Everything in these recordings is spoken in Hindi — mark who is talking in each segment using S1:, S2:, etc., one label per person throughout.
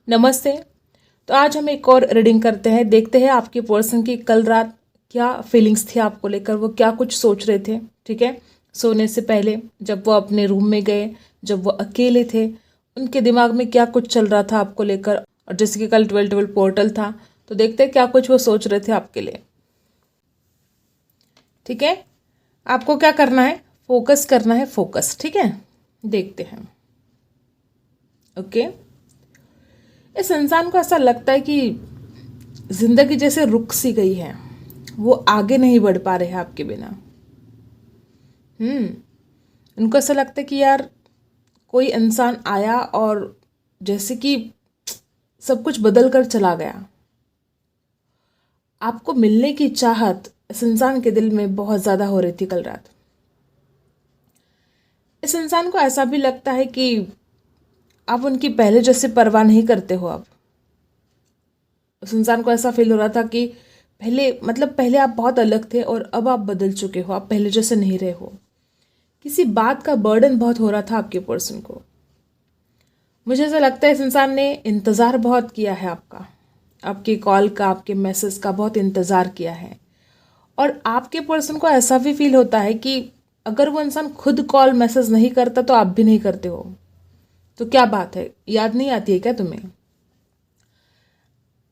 S1: नमस्ते। तो आज हम एक और रीडिंग करते हैं। देखते हैं आपके पर्सन की कल रात क्या फीलिंग्स थी आपको लेकर, वो क्या कुछ सोच रहे थे। ठीक है, सोने से पहले जब वो अपने रूम में गए, जब वो अकेले थे, उनके दिमाग में क्या कुछ चल रहा था आपको लेकर। और जैसे कि कल 12-12 पोर्टल था, तो देखते हैं क्या कुछ वो सोच रहे थे आपके लिए। ठीक है, आपको क्या करना है, फोकस करना है, फोकस। ठीक है, देखते हैं। ओके, इस इंसान को ऐसा लगता है कि जिंदगी जैसे रुक सी गई है, वो आगे नहीं बढ़ पा रहे हैं आपके बिना। उनको ऐसा लगता है कि यार कोई इंसान आया और जैसे कि सब कुछ बदल कर चला गया। आपको मिलने की चाहत इस इंसान के दिल में बहुत ज़्यादा हो रही थी कल रात। इस इंसान को ऐसा भी लगता है कि आप उनकी पहले जैसे परवाह नहीं करते हो। अब उस इंसान को ऐसा फील हो रहा था कि पहले आप बहुत अलग थे और अब आप बदल चुके हो, आप पहले जैसे नहीं रहे हो। किसी बात का बर्डन बहुत हो रहा था आपके पर्सन को। मुझे ऐसा लगता है इस इंसान ने इंतज़ार बहुत किया है आपका, आपके कॉल का, आपके मैसेज का बहुत इंतज़ार किया है। और आपके पर्सन को ऐसा भी फील होता है कि अगर वो इंसान खुद कॉल मैसेज नहीं करता तो आप भी नहीं करते हो। तो क्या बात है, याद नहीं आती है क्या तुम्हें?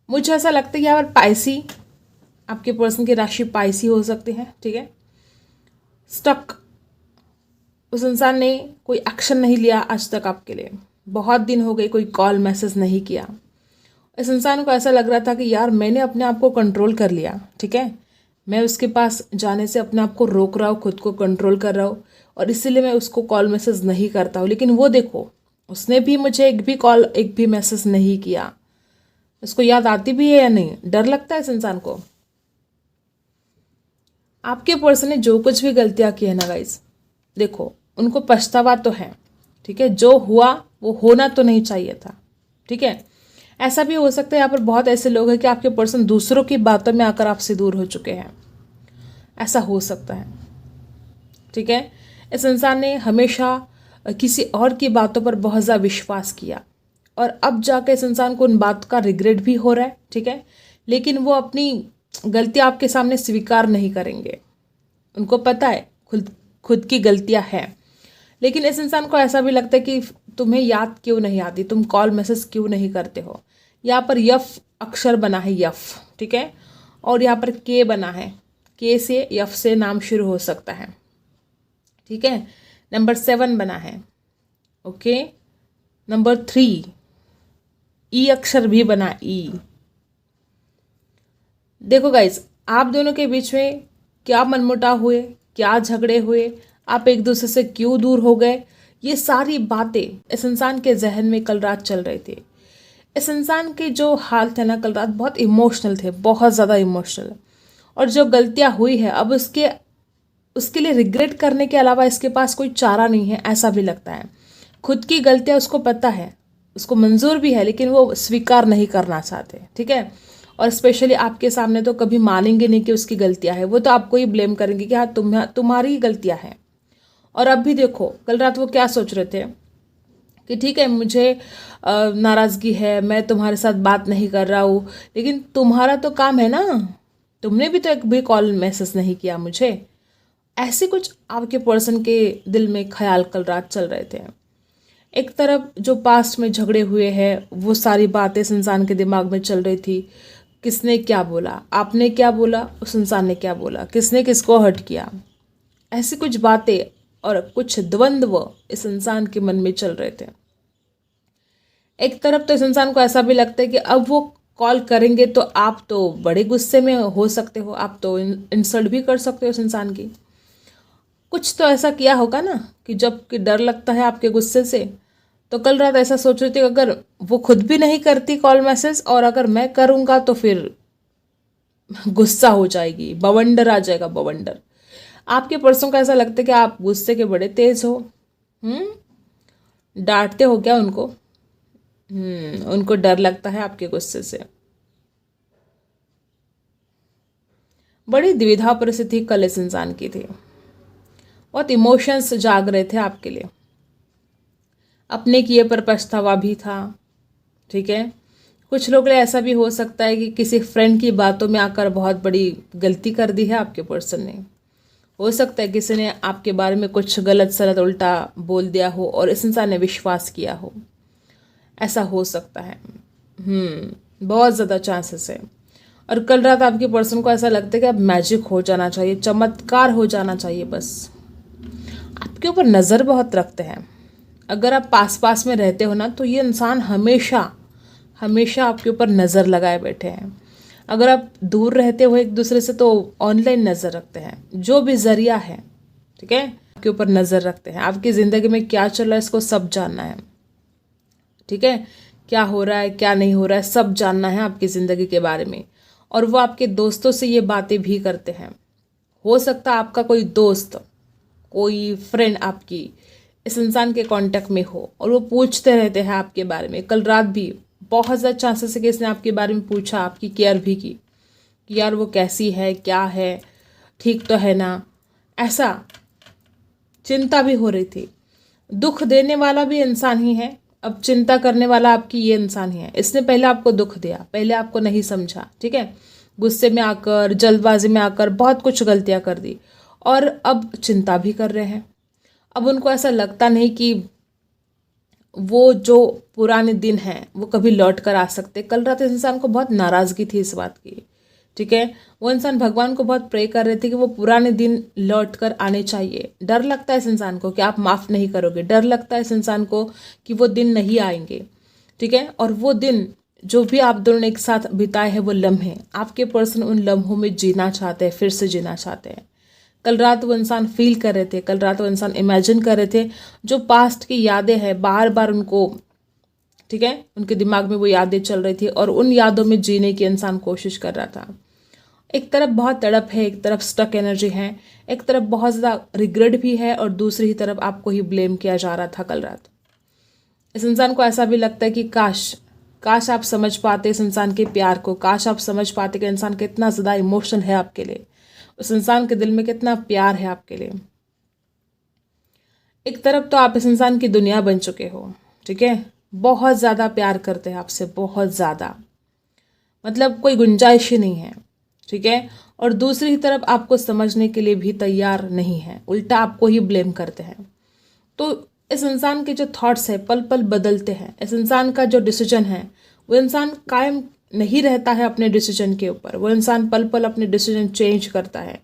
S1: मुझे ऐसा लगता है कि यहाँ पर पाइसी, आपके पर्सन की राशि पाइसी हो सकती है। ठीक है, स्टक, उस इंसान ने कोई एक्शन नहीं लिया आज तक आपके लिए। बहुत दिन हो गए कोई कॉल मैसेज नहीं किया। इस इंसान को ऐसा लग रहा था कि यार मैंने अपने आप को कंट्रोल कर लिया। ठीक है, मैं उसके पास जाने से अपने आप को रोक रहा हूँ, खुद को कंट्रोल कर रहा हूँ, और इसीलिए मैं उसको कॉल मैसेज नहीं करता हूँ। लेकिन वो देखो, उसने भी मुझे एक भी कॉल, एक भी मैसेज नहीं किया। इसको याद आती भी है या नहीं? डर लगता है इस इंसान को। आपके पर्सन ने जो कुछ भी गलतियां की है ना गाइस, देखो उनको पछतावा तो है। ठीक है, जो हुआ वो होना तो नहीं चाहिए था। ठीक है, ऐसा भी हो सकता है यहाँ पर बहुत ऐसे लोग हैं कि आपके पर्सन दूसरों की बातों में आकर आपसे दूर हो चुके हैं। ऐसा हो सकता है। ठीक है, इस इंसान ने हमेशा किसी और की बातों पर बहुत ज़्यादा विश्वास किया, और अब जाकर इस इंसान को उन बात का रिग्रेट भी हो रहा है। ठीक है, लेकिन वो अपनी गलतियाँ आपके सामने स्वीकार नहीं करेंगे। उनको पता है खुद खुद की गलतियाँ हैं। लेकिन इस इंसान को ऐसा भी लगता है कि तुम्हें याद क्यों नहीं आती, तुम कॉल मैसेज क्यों नहीं करते हो। यहाँ पर यफ अक्षर बना है, यफ। ठीक है, और यहाँ पर के बना है, के से, यफ से नाम शुरू हो सकता है। ठीक है, नंबर 7 बना है। ओके, नंबर 3, ई अक्षर भी बना, ई। देखो गाइज, आप दोनों के बीच में क्या मनमुटाव हुए, क्या झगड़े हुए, आप एक दूसरे से क्यों दूर हो गए, ये सारी बातें इस इंसान के जहन में कल रात चल रही थी। इस इंसान के जो हाल थे ना कल रात, बहुत इमोशनल थे, बहुत ज़्यादा इमोशनल। और जो गलतियाँ हुई है अब उसके लिए रिग्रेट करने के अलावा इसके पास कोई चारा नहीं है, ऐसा भी लगता है। खुद की गलतियाँ उसको पता है, उसको मंजूर भी है, लेकिन वो स्वीकार नहीं करना चाहते। ठीक है, और स्पेशली आपके सामने तो कभी मानेंगे नहीं कि उसकी गलतियाँ हैं। वो तो आपको ही ब्लेम करेंगे कि हाँ तुम्हारी ही गलतियाँ हैं। और अब भी देखो कल रात वो क्या सोच रहे थे कि ठीक है मुझे नाराज़गी है, मैं तुम्हारे साथ बात नहीं कर रहा हूँ, लेकिन तुम्हारा तो काम है ना, तुमने भी तो एक भी कॉल मैसेज नहीं किया मुझे। ऐसे कुछ आपके पर्सन के दिल में ख्याल कल रात चल रहे थे। एक तरफ जो पास्ट में झगड़े हुए हैं, वो सारी बातें इस इंसान के दिमाग में चल रही थी। किसने क्या बोला, आपने क्या बोला, उस इंसान ने क्या बोला, किसने किसको हर्ट किया, ऐसी कुछ बातें और कुछ द्वंद्व इस इंसान के मन में चल रहे थे। एक तरफ तो इस इंसान को ऐसा भी लगता है कि अब वो कॉल करेंगे तो आप तो बड़े गुस्से में हो सकते हो, आप तो इंसल्ट भी कर सकते हो उस इंसान की। कुछ तो ऐसा किया होगा ना कि जब कि डर लगता है आपके गुस्से से। तो कल रात ऐसा सोच रही थी अगर वो खुद भी नहीं करती कॉल मैसेज, और अगर मैं करूँगा तो फिर गुस्सा हो जाएगी, बवंडर आ जाएगा, बवंडर। आपके पर्सन का ऐसा लगता है कि आप गुस्से के बड़े तेज हो। डांटते हो क्या उनको? उनको डर लगता है आपके गुस्से से। बड़ी द्विधा परिस्थिति कल इस इंसान की थी। बहुत इमोशंस जाग रहे थे आपके लिए, अपने किए पर पछतावा भी था। ठीक है, कुछ लोग लिए ऐसा भी हो सकता है कि किसी फ्रेंड की बातों में आकर बहुत बड़ी गलती कर दी है आपके पर्सन ने। हो सकता है किसी ने आपके बारे में कुछ गलत सलत उल्टा बोल दिया हो और इस इंसान ने विश्वास किया हो, ऐसा हो सकता है। बहुत ज़्यादा चांसेस है। और कल रात आपके पर्सन को ऐसा लगता है कि अब मैजिक हो जाना चाहिए, चमत्कार हो जाना चाहिए, बस आपके ऊपर नज़र बहुत रखते हैं। अगर आप पास पास में रहते हो ना, तो ये इंसान हमेशा हमेशा आपके ऊपर नज़र लगाए बैठे हैं। अगर आप दूर रहते हो एक दूसरे से, तो ऑनलाइन नज़र रखते हैं, जो भी जरिया है, ठीक है, आपके ऊपर नज़र रखते हैं। आपकी ज़िंदगी में क्या चल रहा है इसको सब जानना है, ठीक है, क्या हो रहा है क्या नहीं हो रहा है सब जानना है आपकी ज़िंदगी के बारे में। और वो आपके दोस्तों से ये बातें भी करते हैं। हो सकता है आपका कोई दोस्त, कोई फ्रेंड आपकी इस इंसान के कांटेक्ट में हो और वो पूछते रहते हैं आपके बारे में। कल रात भी बहुत ज़्यादा चांसेस है कि इसने आपके बारे में पूछा, आपकी केयर भी की कि यार वो कैसी है, क्या है, ठीक तो है ना, ऐसा चिंता भी हो रही थी। दुख देने वाला भी इंसान ही है, अब चिंता करने वाला आपकी ये इंसान ही है। इसने पहले आपको दुख दिया, पहले आपको नहीं समझा, ठीक है, गुस्से में आकर, जल्दबाजी में आकर बहुत कुछ गलतियां कर दी और अब चिंता भी कर रहे हैं। अब उनको ऐसा लगता नहीं कि वो जो पुराने दिन हैं वो कभी लौट कर आ सकते। कल रात इस इंसान को बहुत नाराज़गी थी इस बात की, ठीक है, वो इंसान भगवान को बहुत प्रे कर रहे थे कि वो पुराने दिन लौट कर आने चाहिए। डर लगता है इस इंसान को कि आप माफ़ नहीं करोगे, डर लगता है इस इंसान को कि वो दिन नहीं आएंगे, ठीक है। और वो दिन जो भी आप दोनों ने एक साथ बिताए हैं, वो लम्हे आपके पर्सन उन लम्हों में जीना चाहते हैं, फिर से जीना चाहते हैं। कल रात वो इंसान फील कर रहे थे, कल रात वो इंसान इमेजिन कर रहे थे, जो पास्ट की यादें हैं बार बार उनको, ठीक है, उनके दिमाग में वो यादें चल रही थी और उन यादों में जीने की इंसान कोशिश कर रहा था। एक तरफ बहुत तड़प है, एक तरफ स्टक एनर्जी है, एक तरफ बहुत ज़्यादा रिग्रेट भी है और दूसरी ही तरफ आपको ही ब्लेम किया जा रहा था कल रात। इस इंसान को ऐसा भी लगता है कि काश काश आप समझ पाते इस इंसान के प्यार को, काश आप समझ पाते कि इंसान कितना ज़्यादा इमोशन है आपके लिए, उस इंसान के दिल में कितना प्यार है आपके लिए। एक तरफ तो आप इस इंसान की दुनिया बन चुके हो, ठीक है, बहुत ज़्यादा प्यार करते हैं आपसे, बहुत ज़्यादा, मतलब कोई गुंजाइश ही नहीं है, ठीक है। और दूसरी तरफ आपको समझने के लिए भी तैयार नहीं है, उल्टा आपको ही ब्लेम करते हैं। तो इस इंसान के जो थॉट्स है पल पल बदलते हैं। इस इंसान का जो डिसीजन है, वो इंसान कायम नहीं रहता है अपने डिसीजन के ऊपर, वो इंसान पल पल अपने डिसीजन चेंज करता है,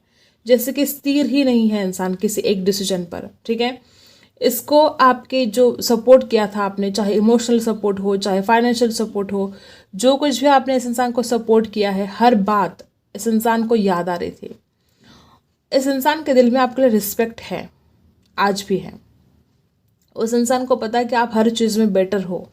S1: जैसे कि स्थिर ही नहीं है इंसान किसी एक डिसीजन पर, ठीक है। इसको आपके जो सपोर्ट किया था आपने, चाहे इमोशनल सपोर्ट हो, चाहे फाइनेंशियल सपोर्ट हो, जो कुछ भी आपने इस इंसान को सपोर्ट किया है, हर बात इस इंसान को याद आ रही थी। इस इंसान के दिल में आपके लिए रिस्पेक्ट है, आज भी है। उस इंसान को पता है कि आप हर चीज़ में बेटर हो,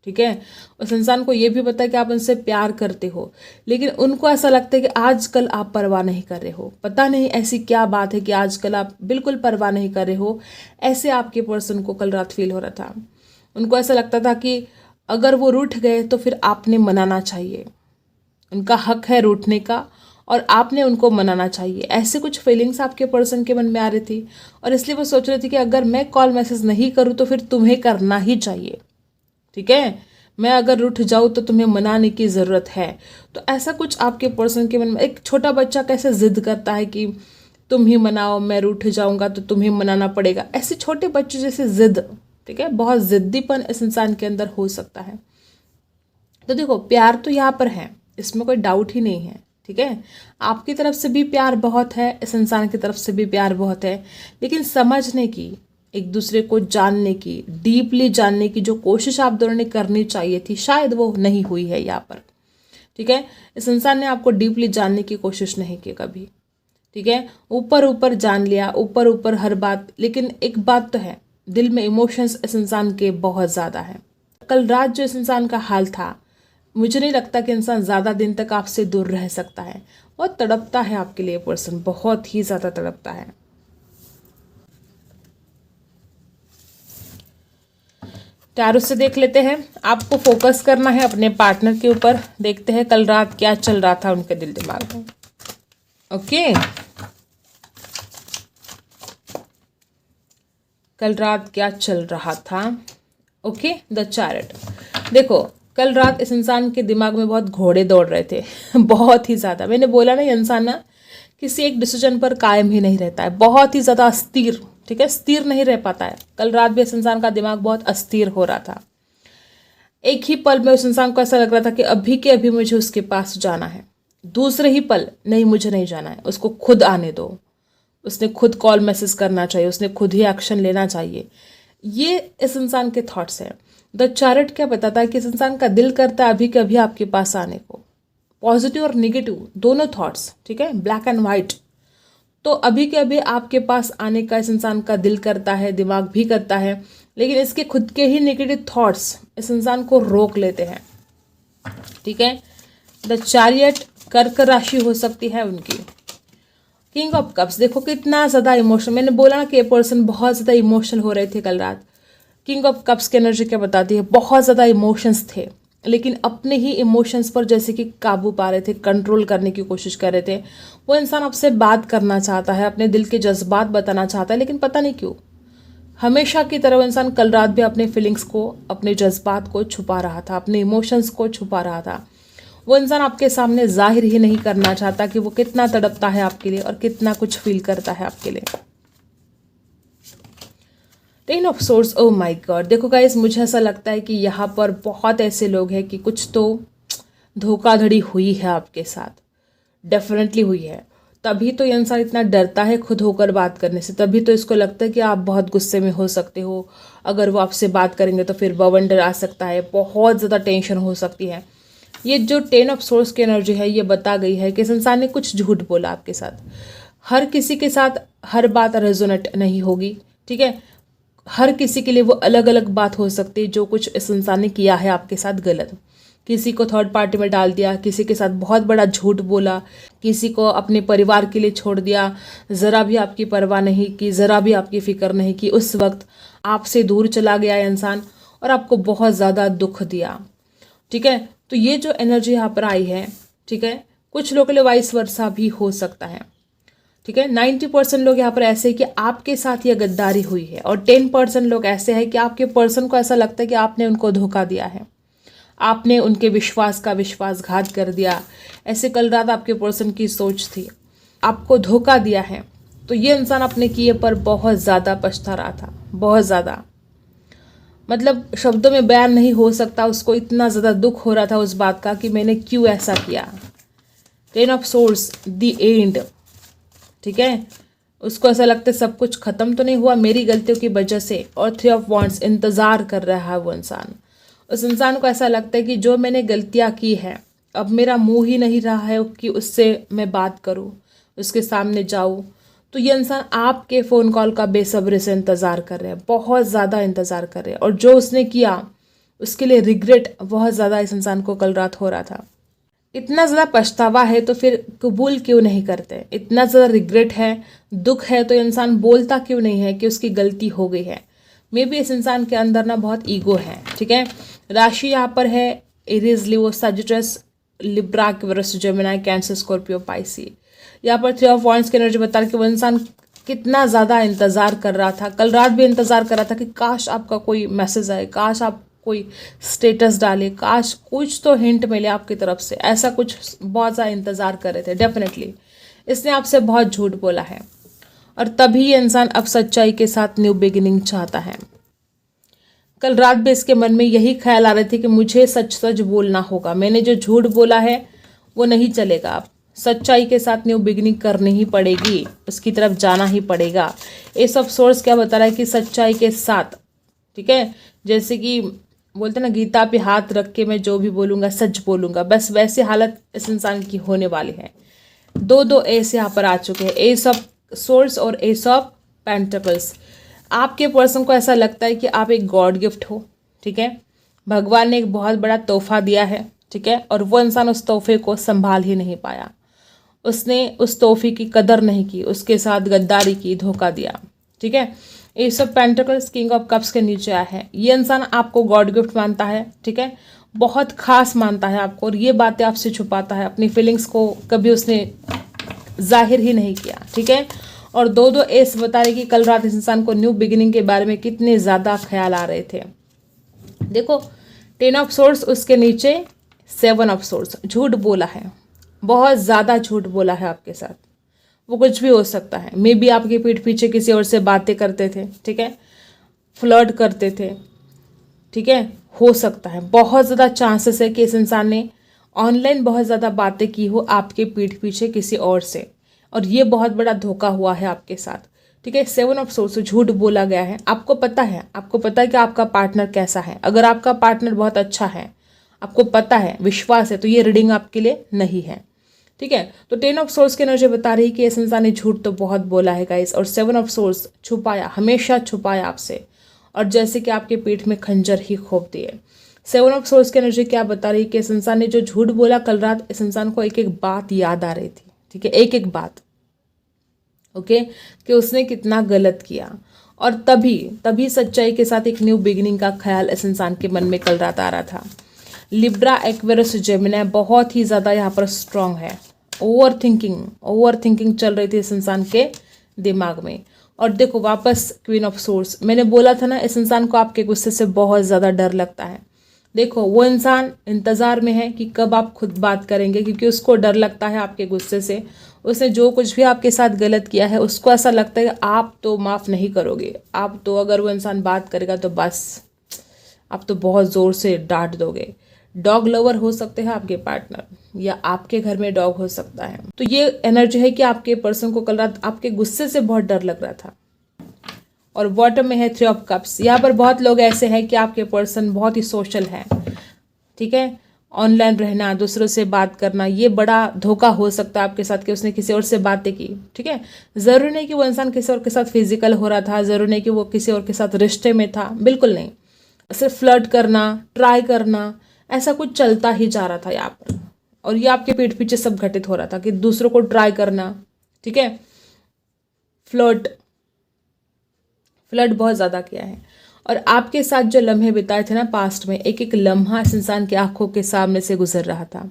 S1: ठीक है। उस इंसान को ये भी पता है कि आप उनसे प्यार करते हो, लेकिन उनको ऐसा लगता है कि आजकल आप परवाह नहीं कर रहे हो। पता नहीं ऐसी क्या बात है कि आजकल आप बिल्कुल परवाह नहीं कर रहे हो। ऐसे आपके पर्सन को कल रात फील हो रहा था। उनको ऐसा लगता था कि अगर वो रूठ गए तो फिर आपने मनाना चाहिए, उनका हक है रूठने का और आपने उनको मनाना चाहिए। ऐसे कुछ फीलिंग्स आपके पर्सन के मन में आ रही थी और इसलिए वो सोच रही थी कि अगर मैं कॉल मैसेज नहीं करूँ तो फिर तुम्हें करना ही चाहिए, ठीक है, मैं अगर रूठ जाऊँ तो तुम्हें मनाने की ज़रूरत है। तो ऐसा कुछ आपके पर्सन के मन में, एक छोटा बच्चा कैसे जिद करता है कि तुम ही मनाओ, मैं रूठ जाऊँगा तो तुम्हें मनाना पड़ेगा, ऐसे छोटे बच्चों जैसे जिद, ठीक है, बहुत ज़िद्दीपन इस इंसान के अंदर हो सकता है। तो देखो, प्यार तो यहाँ पर है, इसमें कोई डाउट ही नहीं है, ठीक है, आपकी तरफ से भी प्यार बहुत है, इस इंसान की तरफ से भी प्यार बहुत है, लेकिन समझने की, एक दूसरे को जानने की, डीपली जानने की जो कोशिश आप दोनों ने करनी चाहिए थी, शायद वो नहीं हुई है यहाँ पर, ठीक है। इस इंसान ने आपको डीपली जानने की कोशिश नहीं की कभी, ठीक है, ऊपर ऊपर जान लिया, ऊपर ऊपर हर बात, लेकिन एक बात तो है, दिल में इमोशंस इस इंसान के बहुत ज़्यादा है। कल रात जो इस इंसान का हाल था, मुझे नहीं लगता कि इंसान ज़्यादा दिन तक आपसे दूर रह सकता है। बहुत तड़पता है आपके लिए पर्सन, बहुत ही ज़्यादा तड़पता है। टैरो से देख लेते हैं, आपको फोकस करना है अपने पार्टनर के ऊपर। देखते हैं कल रात क्या चल रहा था उनके दिल दिमाग में। ओके, कल रात क्या चल रहा था। Okay, the chariot. देखो, कल रात इस इंसान के दिमाग में बहुत घोड़े दौड़ रहे थे बहुत ही ज़्यादा। मैंने बोला ना, ये इंसान ना किसी एक डिसीजन पर कायम ही नहीं रहता है, बहुत ही ज़्यादा अस्थिर, ठीक है, स्थिर नहीं रह पाता है। कल रात भी इस इंसान का दिमाग बहुत अस्थिर हो रहा था। एक ही पल में उस इंसान को ऐसा लग रहा था कि अभी के अभी मुझे उसके पास जाना है, दूसरे ही पल नहीं, मुझे नहीं जाना है, उसको खुद आने दो, उसने खुद कॉल मैसेज करना चाहिए, उसने खुद ही एक्शन लेना चाहिए। ये इस इंसान के थॉट्स हैं। द चैरिट क्या बताता है कि इस इंसान का दिल करता है अभी के अभी आपके पास आने को, पॉजिटिव और निगेटिव दोनों थॉट्स, ठीक है, ब्लैक एंड वाइट। तो अभी के अभी आपके पास आने का इस इंसान का दिल करता है, दिमाग भी करता है, लेकिन इसके खुद के ही नेगेटिव थॉट्स इस इंसान को रोक लेते हैं, ठीक है। द चैरियट कर्क राशि हो सकती है उनकी। किंग ऑफ कप्स, देखो कितना ज़्यादा इमोशनल, मैंने बोला ना कि ये पर्सन बहुत ज़्यादा इमोशनल हो रहे थे कल रात। किंग ऑफ कप्स की एनर्जी क्या बताती है, बहुत ज़्यादा इमोशंस थे, लेकिन अपने ही इमोशंस पर जैसे कि काबू पा रहे थे, कंट्रोल करने की कोशिश कर रहे थे। वो इंसान आपसे बात करना चाहता है, अपने दिल के जज्बात बताना चाहता है, लेकिन पता नहीं क्यों हमेशा की तरह वो इंसान कल रात भी अपने फीलिंग्स को, अपने जज्बात को छुपा रहा था, अपने इमोशंस को छुपा रहा था। वो इंसान आपके सामने जाहिर ही नहीं करना चाहता कि वो कितना तड़पता है आपके लिए और कितना कुछ फील करता है आपके लिए। Ten of swords, oh my God. देखो गाइस, मुझे ऐसा लगता है कि यहाँ पर बहुत ऐसे लोग हैं कि कुछ तो धोखाधड़ी हुई है आपके साथ, डेफिनेटली हुई है। तभी तो ये इंसान इतना डरता है खुद होकर बात करने से, तभी तो इसको लगता है कि आप बहुत गुस्से में हो सकते हो, अगर वो आपसे बात करेंगे तो फिर बवंडर आ सकता है, बहुत ज़्यादा टेंशन हो सकती है। ये जो 10 ऑफ सोर्स की एनर्जी है, ये बता गई है कि इस इंसान ने कुछ झूठ बोला आपके साथ। हर किसी के साथ हर बात रेजोनेट नहीं होगी, ठीक है, हर किसी के लिए वो अलग अलग बात हो सकती है। जो कुछ इस इंसान ने किया है आपके साथ गलत, किसी को थर्ड पार्टी में डाल दिया, किसी के साथ बहुत बड़ा झूठ बोला, किसी को अपने परिवार के लिए छोड़ दिया, ज़रा भी आपकी परवाह नहीं की, ज़रा भी आपकी फ़िक्र नहीं की, उस वक्त आपसे दूर चला गया इंसान और आपको बहुत ज़्यादा दुख दिया, ठीक है। तो ये जो एनर्जी यहाँ पर आई है, ठीक है, कुछ लोगों के लिए वाइस वर्सा भी हो सकता है, ठीक है। 90% लोग यहाँ पर ऐसे हैं कि आपके साथ ये गद्दारी हुई है, और 10% लोग ऐसे हैं कि आपके पर्सन को ऐसा लगता है कि आपने उनको धोखा दिया है, आपने उनके विश्वास का विश्वासघात कर दिया। ऐसे कल रात आपके पर्सन की सोच थी, आपको धोखा दिया है। तो ये इंसान अपने किए पर बहुत ज़्यादा पछता रहा था, बहुत ज़्यादा, मतलब शब्दों में बयान नहीं हो सकता। उसको इतना ज़्यादा दुख हो रहा था उस बात का कि मैंने क्यों ऐसा किया। 10 ऑफ सोर्ड्स, द एंड, ठीक है, उसको ऐसा लगता है सब कुछ खत्म तो नहीं हुआ मेरी गलतियों की वजह से। और 3 ऑफ वॉन्ड्स, इंतज़ार कर रहा है वो इंसान। उस इंसान को ऐसा लगता है कि जो मैंने गलतियाँ की है, अब मेरा मुंह ही नहीं रहा है कि उससे मैं बात करूँ, उसके सामने जाऊँ। तो ये इंसान आपके फ़ोन कॉल का बेसब्री से इंतज़ार कर रहे हैं, बहुत ज़्यादा इंतज़ार कर रहे हैं। और जो उसने किया उसके लिए रिग्रेट बहुत ज़्यादा इस इंसान को कल रात हो रहा था। इतना ज़्यादा पछतावा है तो फिर कबूल क्यों नहीं करते, इतना ज़्यादा रिग्रेट है, दुख है, तो इंसान बोलता क्यों नहीं है कि उसकी गलती हो गई है। मे बी इस इंसान के अंदर ना बहुत ईगो है, ठीक है। राशि यहाँ पर है Aries, Leo, Sagittarius, Libra, Aquarius, Gemini, Cancer, Scorpio, Pisces. यहाँ पर 3 ऑफ वॉन्ड्स की एनर्जी बता रही कि वो इंसान कितना ज़्यादा इंतज़ार कर रहा था, कल रात भी इंतज़ार कर रहा था कि काश आपका कोई मैसेज आए, काश आप कोई स्टेटस डाले, काश कुछ तो हिंट मिले आपकी तरफ से, ऐसा कुछ बहुत ज़्यादा इंतज़ार कर रहे थे। डेफिनेटली इसने आपसे बहुत झूठ बोला है, और तभी ये इंसान अब सच्चाई के साथ न्यू बिगिनिंग चाहता है। कल रात भी इसके मन में यही ख्याल आ रहे थे कि मुझे सच सच बोलना होगा, मैंने जो झूठ बोला है वो नहीं चलेगा, अब सच्चाई के साथ न्यू बिगिनिंग करनी ही पड़ेगी, उसकी तरफ जाना ही पड़ेगा। एस ऑफ सोर्स क्या बता रहा है कि सच्चाई के साथ, ठीक है, जैसे कि बोलते ना गीता पे हाथ रख के मैं जो भी बोलूँगा सच बोलूँगा, बस वैसी हालत इस इंसान की होने वाली है। दो एस यहाँ पर आ चुके हैं, एस ऑफ सोर्स और एस ऑफ पेंटिकल्स। आपके पर्सन को ऐसा लगता है कि आप एक गॉड गिफ्ट हो, ठीक है, भगवान ने एक बहुत बड़ा तोहफा दिया है, ठीक है, और वो इंसान उस तोहफे को संभाल ही नहीं पाया, उसने उस तोहफे की कदर नहीं की, उसके साथ गद्दारी की, धोखा दिया, ठीक है। S of pentacles, king of cups के नीचे आया है। ये इंसान आपको गॉड गिफ्ट मानता है, ठीक है, बहुत खास मानता है आपको, और ये बातें आपसे छुपाता है, अपनी फीलिंग्स को कभी उसने जाहिर ही नहीं किया, ठीक है। और दो एस बता रहे कि कल रात इस इंसान को न्यू बिगिनिंग के बारे में कितने ज़्यादा ख्याल आ रहे थे। देखो 10 ऑफ सोर्स, उसके नीचे 7 ऑफ सोर्स। झूठ बोला है, बहुत ज़्यादा झूठ बोला है आपके साथ। वो कुछ भी हो सकता है, मे बी आपकी पीठ पीछे किसी और से बातें करते थे, ठीक है, फ्लर्ट करते थे, ठीक है, हो सकता है। बहुत ज़्यादा चांसेस है कि इस इंसान ने ऑनलाइन बहुत ज़्यादा बातें की हो आपके पीठ पीछे किसी और से, और ये बहुत बड़ा धोखा हुआ है आपके साथ, ठीक है। 7 ऑफ सोर्स, झूठ बोला गया है। आपको पता है कि आपका पार्टनर कैसा है। अगर आपका पार्टनर बहुत अच्छा है, आपको पता है, विश्वास है, तो ये रीडिंग आपके लिए नहीं है, ठीक है। तो 10 ऑफ सोर्स की एनर्जी बता रही है कि इस इंसान ने झूठ तो बहुत बोला है गाइस, और 7 ऑफ सोर्स छुपाया, हमेशा छुपाया आपसे, और जैसे कि आपके पीठ में खंजर ही खोप दिए। 7 ऑफ सोर्स की एनर्जी क्या बता रही है कि इस इंसान ने जो झूठ बोला कल रात, इस इंसान को एक एक बात याद आ रही थी, ठीक है, एक एक बात, ओके, कि उसने कितना गलत किया, और तभी सच्चाई के साथ एक न्यू बिगिनिंग का ख्याल इस इंसान के मन में कल रात आ रहा था। लिब्रा, एक्वेरियस, जेमिनी बहुत ही ज़्यादा यहाँ पर स्ट्रांग है। ओवर थिंकिंग चल रही थी इस इंसान के दिमाग में। और देखो वापस क्वीन ऑफ सोर्स, मैंने बोला था ना, इस इंसान को आपके गुस्से से बहुत ज़्यादा डर लगता है। देखो वो इंसान इंतज़ार में है कि कब आप खुद बात करेंगे, क्योंकि उसको डर लगता है आपके गुस्से से। उसने जो कुछ भी आपके साथ गलत किया है, उसको ऐसा लगता है कि आप तो माफ़ नहीं करोगे, आप तो, अगर वो इंसान बात करेगा तो बस आप तो बहुत ज़ोर से डांट दोगे। डॉग लवर हो सकते हैं आपके पार्टनर, या आपके घर में डॉग हो सकता है। तो ये एनर्जी है कि आपके पर्सन को कल रात आपके गुस्से से बहुत डर लग रहा था। और बॉटम में है 3 ऑफ कप्स। यहाँ पर बहुत लोग ऐसे हैं कि आपके पर्सन बहुत ही सोशल है, ठीक है, ऑनलाइन रहना, दूसरों से बात करना, ये बड़ा धोखा हो सकता है आपके साथ कि उसने किसी और से बातें की, ठीक है। ज़रूरी नहीं कि वो इंसान किसी और के साथ फिजिकल हो रहा था, ज़रूरी नहीं कि वो किसी और के साथ रिश्ते में था, बिल्कुल नहीं। सिर्फ फ्लर्ट करना, ट्राई करना, ऐसा कुछ चलता ही जा रहा था यहाँ पर। और ये आपके पीठ पीछे सब घटित हो रहा था कि दूसरों को ट्राई करना, ठीक है, फ्लर्ट बहुत ज़्यादा किया है। और आपके साथ जो लम्हे बिताए थे ना पास्ट में, एक एक लम्हा इस इंसान की आंखों के सामने से गुजर रहा था।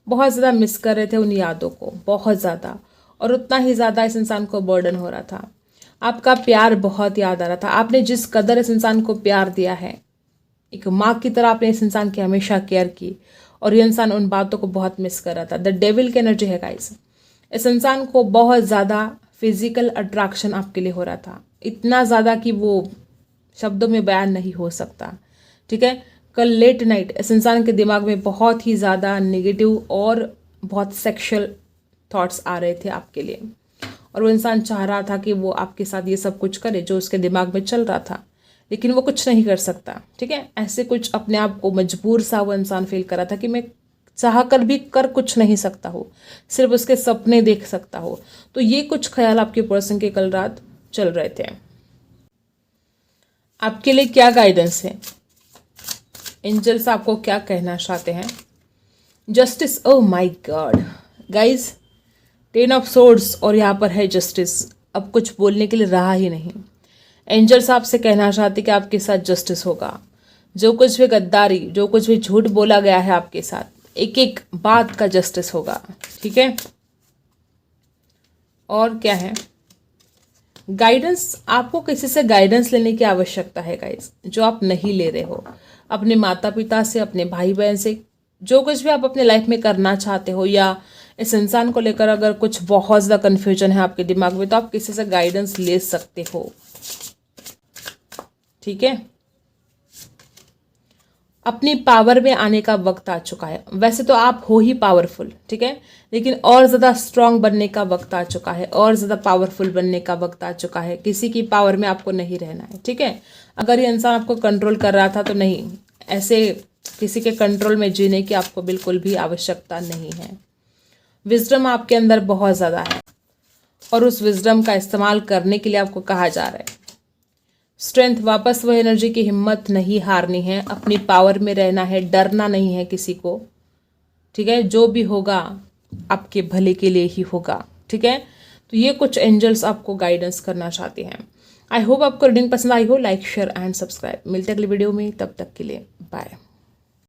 S1: बहुत ज़्यादा मिस कर रहे थे उन यादों को, बहुत ज़्यादा, और उतना ही ज़्यादा इस इंसान को बर्डन हो रहा था। आपका प्यार बहुत याद आ रहा था। आपने जिस कदर इस इंसान को प्यार दिया है, एक माँ की तरह आपने इस इंसान की हमेशा केयर की, और ये इंसान उन बातों को बहुत मिस कर रहा था। द डेविल की एनर्जी है गाइस। इस इंसान को बहुत ज़्यादा फिजिकल अट्रैक्शन आपके लिए हो रहा था, इतना ज़्यादा कि वो शब्दों में बयान नहीं हो सकता, ठीक है। कल लेट नाइट इस इंसान के दिमाग में बहुत ही ज़्यादा नेगेटिव और बहुत सेक्सुअल थॉट्स आ रहे थे आपके लिए, और वो इंसान चाह रहा था कि वो आपके साथ ये सब कुछ करे जो उसके दिमाग में चल रहा था, लेकिन वो कुछ नहीं कर सकता, ठीक है। ऐसे कुछ अपने आप को मजबूर सा वो इंसान फील कर रहा था कि मैं चाह कर भी कर कुछ नहीं सकता हो, सिर्फ उसके सपने देख सकता हो। तो ये कुछ ख्याल आपके पर्सन के कल रात चल रहे थे। आपके लिए क्या गाइडेंस है, एंजल्स आपको क्या कहना चाहते हैं? Justice, oh my God guys, 10 of swords, और यहाँ पर है जस्टिस। अब कुछ बोलने के लिए रहा ही नहीं। एंजल्स आपसे कहना चाहते कि आपके साथ जस्टिस होगा। जो कुछ भी गद्दारी, जो कुछ भी झूठ बोला गया है आपके साथ, एक एक बात का जस्टिस होगा, ठीक है। और क्या है, गाइडेंस, आपको किसी से गाइडेंस लेने की आवश्यकता है गाइस, जो आप नहीं ले रहे हो। अपने माता पिता से, अपने भाई बहन से, जो कुछ भी आप अपने लाइफ में करना चाहते हो, या इस इंसान को लेकर अगर कुछ बहुत ज़्यादा कन्फ्यूजन है आपके दिमाग में, तो आप किसी से गाइडेंस ले सकते हो, ठीक है। अपनी पावर में आने का वक्त आ चुका है। वैसे तो आप हो ही पावरफुल, ठीक है, लेकिन और ज़्यादा स्ट्रांग बनने का वक्त आ चुका है, और ज़्यादा पावरफुल बनने का वक्त आ चुका है। किसी की पावर में आपको नहीं रहना है, ठीक है। अगर ये इंसान आपको कंट्रोल कर रहा था तो नहीं, ऐसे किसी के कंट्रोल में जीने की आपको बिल्कुल भी आवश्यकता नहीं है। विजडम आपके अंदर बहुत ज़्यादा है, और उस विजडम का इस्तेमाल करने के लिए आपको कहा जा रहा है। स्ट्रेंथ, वापस वह एनर्जी की हिम्मत नहीं हारनी है, अपनी पावर में रहना है, डरना नहीं है किसी को, ठीक है। जो भी होगा आपके भले के लिए ही होगा, ठीक है। तो ये कुछ एंजल्स आपको गाइडेंस करना चाहते हैं। आई होप आपको रीडिंग पसंद आई हो। Like, share and subscribe. मिलते अगली वीडियो में, तब तक के लिए बाय।